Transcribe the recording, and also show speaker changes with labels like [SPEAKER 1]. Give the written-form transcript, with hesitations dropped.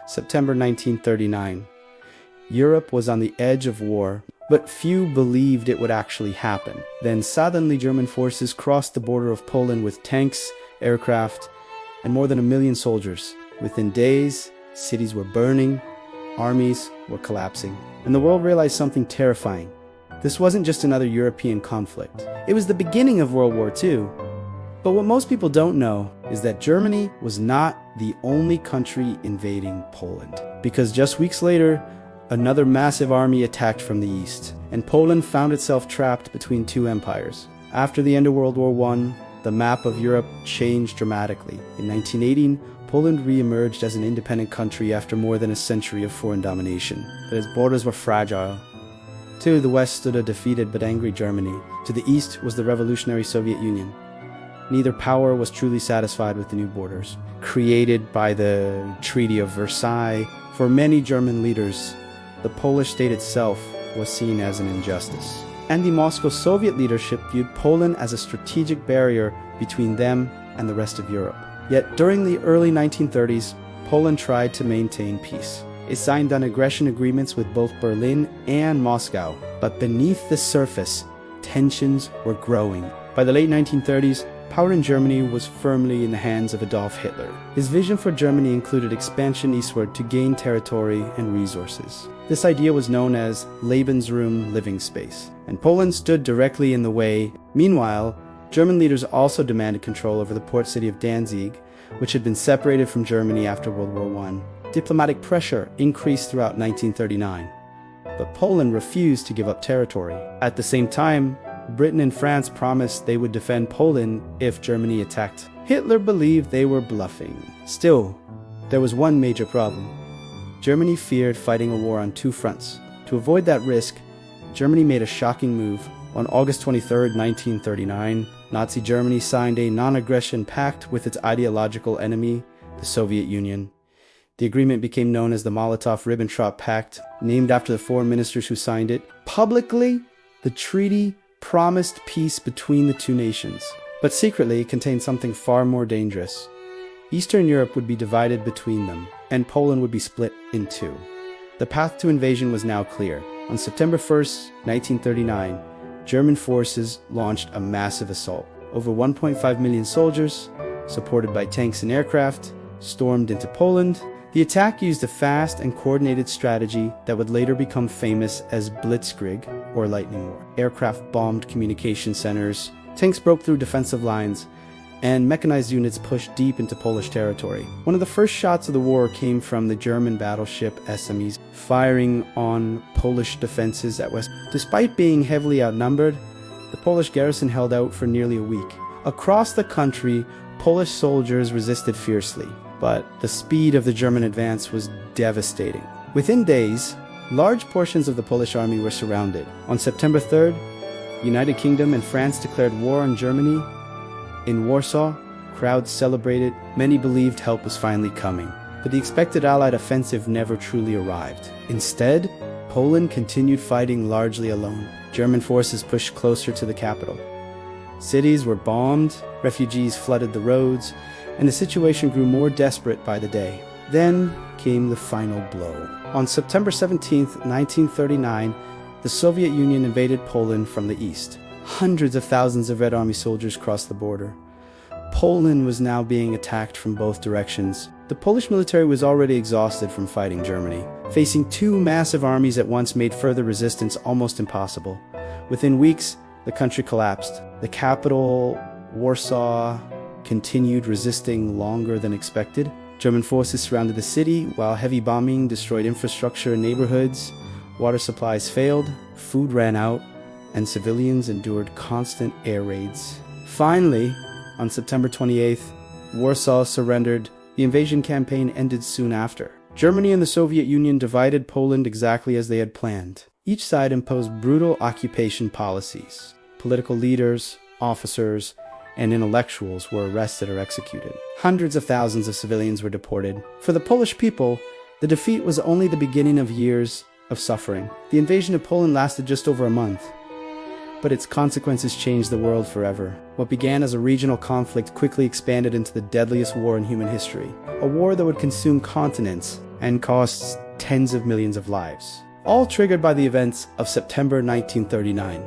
[SPEAKER 1] September 1939. Europe was on the edge of war, but few believed it would actually happen. Then suddenly German forces crossed the border of Poland with tanks, aircraft, and more than 1 million soldiers. Within days, cities were burning, armies were collapsing, and the world realized something terrifying. This wasn't just another European conflict. It was the beginning of World War II. But what most people don't know is that Germany was not the only country invading Poland, because just weeks later, another massive army attacked from the east, and Poland found itself trapped between two empires. After the end of World War I, the map of Europe changed dramatically. In 1918, Poland re-emerged as an independent country after more than a century of foreign domination, but its borders were fragile. To the west stood a defeated but angry Germany. To the east was the revolutionary Soviet Union. Neither power was truly satisfied with the new borders, created by the Treaty of Versailles. For many German leaders, the Polish state itself was seen as an injustice. And the Moscow Soviet leadership viewed Poland as a strategic barrier between them and the rest of Europe. Yet during the early 1930s, Poland tried to maintain peace. It signed non-aggression agreements with both Berlin and Moscow. But beneath the surface, tensions were growing. By the late 1930s, power in Germany was firmly in the hands of Adolf Hitler. His vision for Germany included expansion eastward to gain territory and resources. This idea was known as Lebensraum, living space, and Poland stood directly in the way. Meanwhile, German leaders also demanded control over the port city of Danzig, which had been separated from Germany after World War I. Diplomatic pressure increased throughout 1939, but Poland refused to give up territory. At the same time, Britain and France promised they would defend Poland if Germany attacked. Hitler believed they were bluffing. Still, there was one major problem. Germany feared fighting a war on two fronts. To avoid that risk, Germany made a shocking move. On August 23, 1939, Nazi Germany signed a non-aggression pact with its ideological enemy, the Soviet Union. The agreement became known as the Molotov-Ribbentrop Pact, named after the foreign ministers who signed it. Publicly, the treaty promised peace between the two nations, but secretly it contained something far more dangerous. Eastern Europe would be divided between them, and Poland would be split in two. The path to invasion was now clear. On September 1st, 1939, German forces launched a massive assault. Over 1.5 million soldiers, supported by tanks and aircraft, stormed into Poland. The attack used a fast and coordinated strategy that would later become famous as Blitzkrieg, or Lightning War. Aircraft bombed communication centers, tanks broke through defensive lines, and mechanized units pushed deep into Polish territory. One of the first shots of the war came from the German battleship SMEs, firing on Polish defenses at West. Despite being heavily outnumbered, the Polish garrison held out for nearly a week. Across the country, Polish soldiers resisted fiercely, but the speed of the German advance was devastating. Within days, large portions of the Polish army were surrounded. On September 3rd, the United Kingdom and France declared war on Germany. In Warsaw, crowds celebrated. Many believed help was finally coming, but the expected Allied offensive never truly arrived. Instead, Poland continued fighting largely alone. German forces pushed closer to the capital. Cities were bombed, refugees flooded the roads, and the situation grew more desperate by the day. Then came the final blow. On September 17, 1939, the Soviet Union invaded Poland from the east. Hundreds of thousands of Red Army soldiers crossed the border. Poland was now being attacked from both directions. The Polish military was already exhausted from fighting Germany. Facing two massive armies at once made further resistance almost impossible. Within weeks, the country collapsed. The capital, Warsaw, continued resisting longer than expected. German forces surrounded the city, while heavy bombing destroyed infrastructure in neighborhoods. Water supplies failed, food ran out, and civilians endured constant air raids. Finally, on September 28th, Warsaw surrendered. The invasion campaign ended soon after. Germany and the Soviet Union divided Poland exactly as they had planned. Each side imposed brutal occupation policies. Political leaders, officers, and intellectuals were arrested or executed. Hundreds of thousands of civilians were deported. For the Polish people, the defeat was only the beginning of years of suffering. The invasion of Poland lasted just over a month, but its consequences changed the world forever. What began as a regional conflict quickly expanded into the deadliest war in human history, a war that would consume continents and costs tens of millions of lives, all triggered by the events of September 1939.